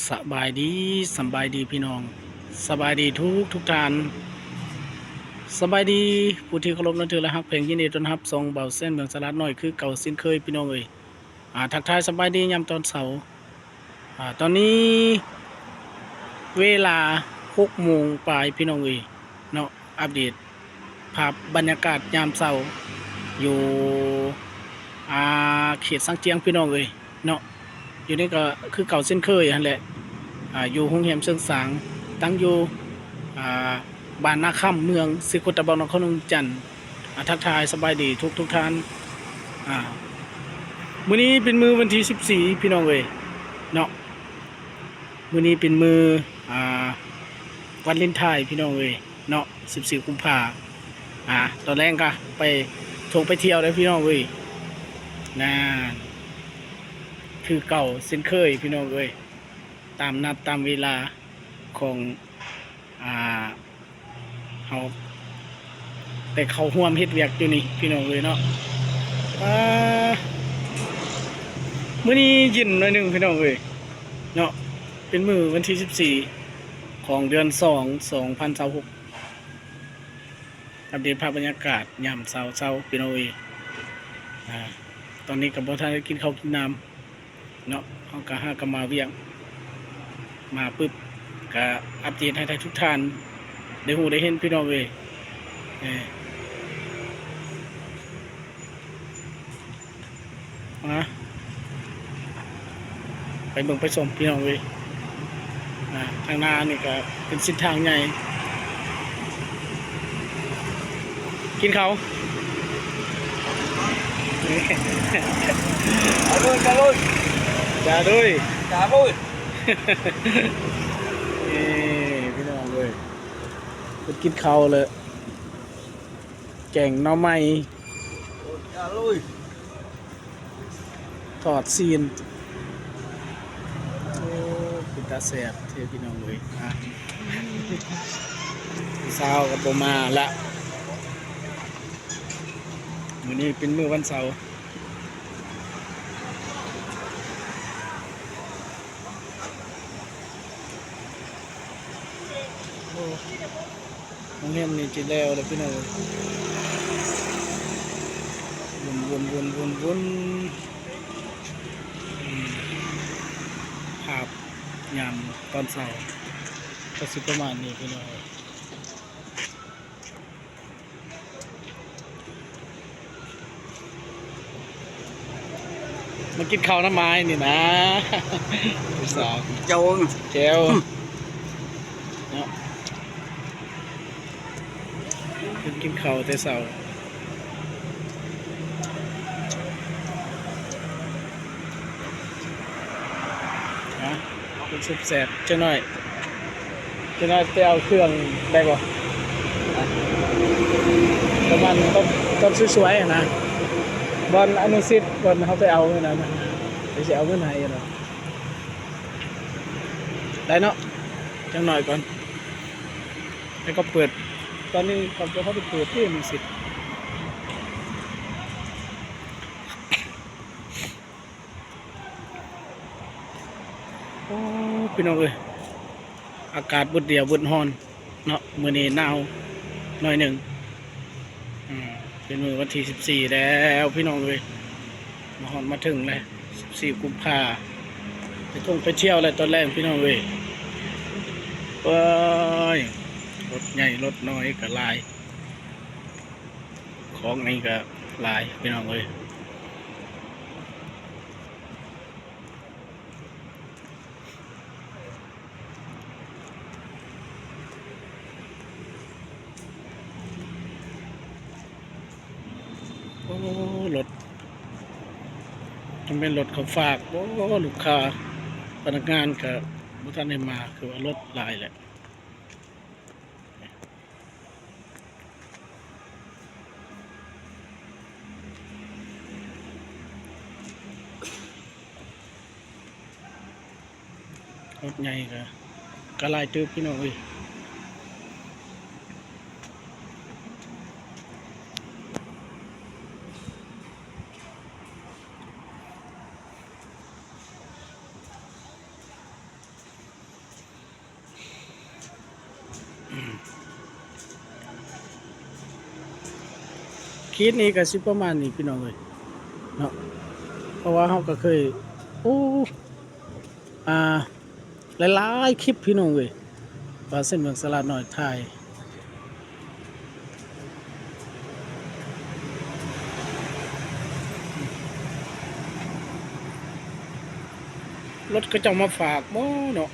สบายดีสบายดีพี่น้องสบายดีทุกท่านสบายดีผู้ที่เคารพนับถือและฮักเพลงยินดีต้อนรับทรงเบาเส้นเมืองสลัดน้อยคือเก่าสิ้นเคยพี่น้องเอ้ยทักทายสบายดียามตอนเสาร์ตอนนี้เวลา6 โมงปลายพี่น้องเอ้ยเนาะอัปเดตภาพบรรยากาศยามเสาร์อยู่เขตสังเจียงพี่น้องเอ้ยเนาะอยู่นี่ก็คือเก่าเส้นเคยนั่นแหละอยู่โรงแรมเชิงสางตั้งอยู่อ่าบ้านนาค่ำเมืองสิกุตะบองนครนงจันทร์ทักทายสบายดีทุกท่านมื้อนี้เป็นมือวันที่14พี่น้องเอ้ยเนาะมื้อนี้เป็นมืออ่าวันเลนไทน์พี่น้องเอ้ยเนาะ14กุมภาตอนแรกก็ไปท่องไปเที่ยวได้พี่น้องเอ้ยนั่นคือเก่าเส้นเคยพี่น้องเอ้ยตามนัดตามเวลาของเขาแต่เขาห่วมเฮ็ดเวียกอยู่นี่พี่น้องเลยเนาะมื้อนี้เย็นหน่อยหนึงพี่น้องเอ้ยเนาะเป็นมื้อวันที่14ของเดือน2 2026อัปเดตภาพบรรยากาศยามเช้าพี่น้องเอ้ยตอนนี้ก็บ่ทันได้กินข้าวกินน้ำเนาะเฮาก็หาก็มาเวียงมาปึ๊บก็อัปเดตให้ทุกท่านได้ฮู้ได้เห็นพี่น้องเอ้ยไปเบิ่งไปชมพี่น้องเว้ยทางหน้านี่ก็เป็นเส้นทางใหญ่กินเขาCà lôi, จ้าด้วย cà vui. นี่พี่น้องเว้ยเป็นกินเขาเลยแกงหน่อไม้ Cà lôi. ทอดซีนโอ้เป็นตาแสบเทพี่น้องเว้ยเช้ากับโปมาละมื้อนี้เป็นมื้อวันเสาร์โรงเรียนนี่จิแล้วเลยพี่น้องวนภาพยามตอนเช้าก็สิประมาณนี้พี่น้องมากินข้าวน้ำไม้นี่นะพี่สาว Châu เจลเนาะกินข้าวแต่เช้าเป็นสุดแสบเจ้าหน่อยไปเอาเครื่องได้ป่ะประมาณต้นสวยๆนะบอลอนุสิตบอลเขาไปเอาเงินนะไปเสียเอาเงินให้เนาะได้เนาะจังหน่อยก่อนแล้วก็เปิดตอนนี้ก่อนจะเขาไปเปิดที่อนุสิตโอ้พี่น้องเอ้ยอากาศบุดเดียวบุดฮอนเนาะมื้อนี้หนาวหน่อยหนึ่งเป็นมื้อวันที่14แล้วพี่น้องเอ้ยมาฮอนมาถึงเลย14กุมภาไปเที่ยวเลยตอนแรกพี่น้องเอ้ยเอ้ยรถใหญ่รถน้อยก็หลายของนี่ก็หลายพี่น้องเอ้ยโอ้รถมันเป็นรถเขาฝากโอ้ลูกค้าพนักงานกับบุท่านได้มาคือว่ารถหลายแหละรถใหญ่ก็หลายตื้อพี่น้องเอ้ย ขีดนี้ก็สิประมาณนี้พี่น้องเอ้ยเนาะเพราะว่าเฮาก็เคยโอ้อ่าหลายๆคลิปพี่น้องเอ้ยว่าเส้นเมืองสลัดน้อยถ่ายรถก็จะมาฝากบ่เนาะ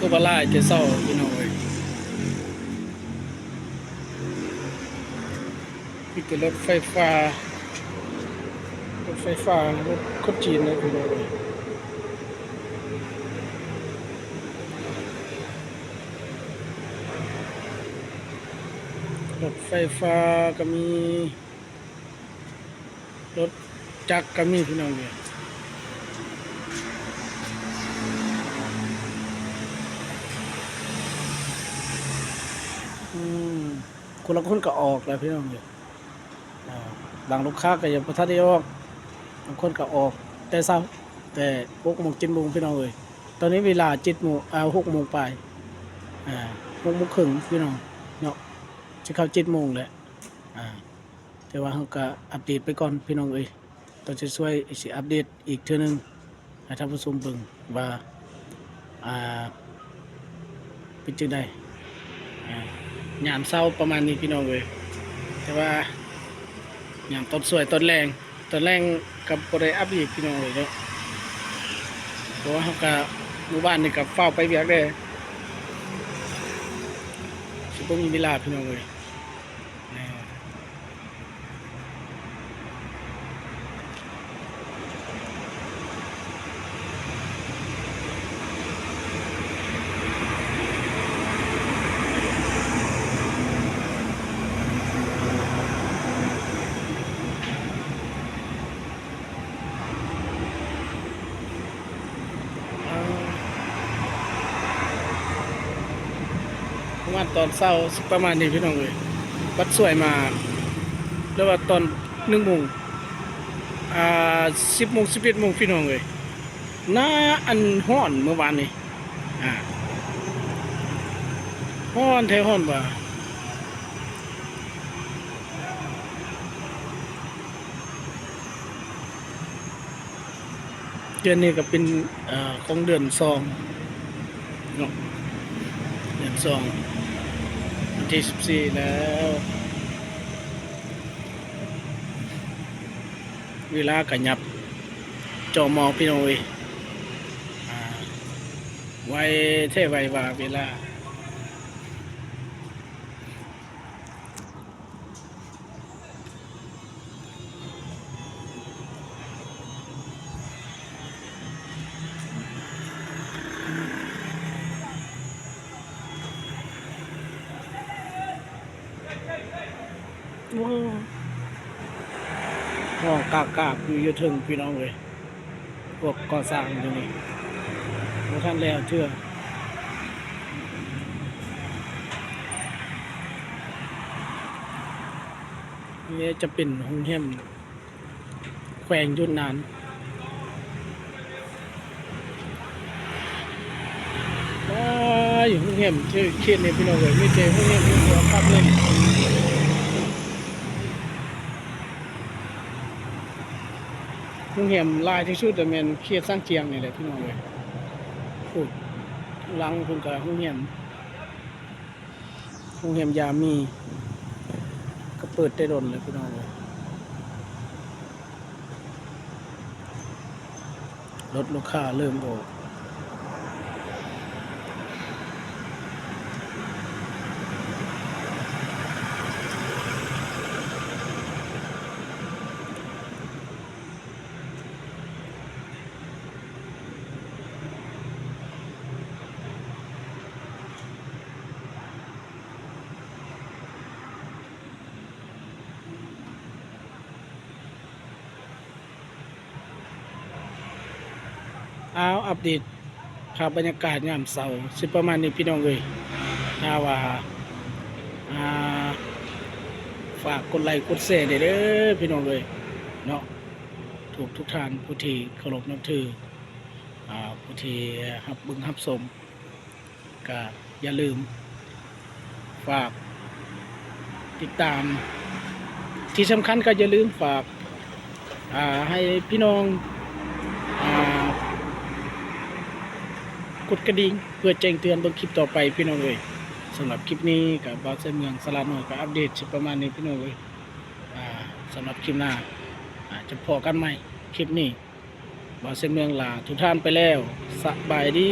ก็ว่าหลายแต่เช้าพี่น้องเอ้ยมีแต่รถไฟฟ้ารถไฟฟ้ารถคนจีนเลยพี่น้องเอ้ยรถไฟฟ้าก็มีรถจักรก็มีพี่น้องเอ้ยอืมคนละคนก็ออกแล้วพี่น้องเอ้ยบางลูกค้าก็ยังบ่ทันได้ออกบางคนก็ออกแต่เช้าแต่6 โมง 7 โมงพี่น้องเอ้ยตอนนี้เวลา7 โมง6 โมงปลาย6 โมงครึ่งพี่น้องเนาะสิเข้า7 โมงแล้วแต่ว่าเราก็อัปเดตไปก่อนพี่น้องเอ้ยตอนช่วยๆสิอัปเดตอีกเทื่อนึงให้ท่านผู้ชมเบิ่งว่าอ่าเป็นจังได๋ยามเช้าประมาณนี้พี่น้องเอ้ยแต่ว่ายามตอนสวยตอนแรงก็บ่ได้อัปอีกพี่น้องเอ้ยเนาะเพราะว่าเราก็หมู่บ้านนี่ก็เฝ้าไปเวียกเด้สิบ่มีเวลาพี่น้องเอ้ยประมาณตอนเช้าสิประมาณนี้พี่น้องเอ้ยวัดสวยมาแล้วว่าตอน1 โมง10 โมง 11 โมงพี่น้องเอ้ยหน้าอันฮ้อนเมื่อวานนี้ฮ้อนแท้ฮ้อนว่าเดือนนี้ก็เป็นของเดือน2เนาะเดือน2วันที่14แล้วเวลาก็ยับจอมอพี่น้องเอ้ยไวแท้ไวว่าเวลาโอ้ห้องกากๆอยู่ถึงพี่น้องเอ้ยพวกก่อสร้างอยู่นี่บ่ทันแล้วเทื่อนี่จะเป็นโรงแรมแขวงยุนนานอยู่โรงแรมชื่อเขตนี่พี่น้องเอ้ยมีแต่โรงแรมอยู่หัวครับเลยโรงแรมหลายที่สุดก็แม่นเขตสร้างเจียงนี่แหละพี่น้องเอ้ยพูดหลังเพิ่นก็โรงแรมยามีก็เปิดได้ดนเลยพี่น้องเอ้ยรถลูกค้าเริ่มออกอัปเดตภาพบรรยากาศยามเช้าสิประมาณนี้พี่น้องเอ้ยถ้าว่าอ่าฝากกดไลค์กดแชร์ได้เด้อพี่น้องเอ้ยเนาะทุกท่านผู้ที่เคารพนับถือ ผู้ที่รับเบึงรับชมก็อย่าลืมฝากติดตามที่สำคัญก็อย่าลืมฝากให้พี่น้องกดกระดิ่งเพื่อแจ้งเตือนเบิ่งคลิปต่อไปพี่น้องเอ้ยสำหรับคลิปนี้กับบ่าวเส้นเมืองสลัดน้อยก็อัปเดตสิประมาณนี้พี่น้องเอ้ยสำหรับคลิปหน้าจะพอกันใหม่คลิปนี้บ่าวเส้นเมืองลาทุกท่านไปแล้วสบายดี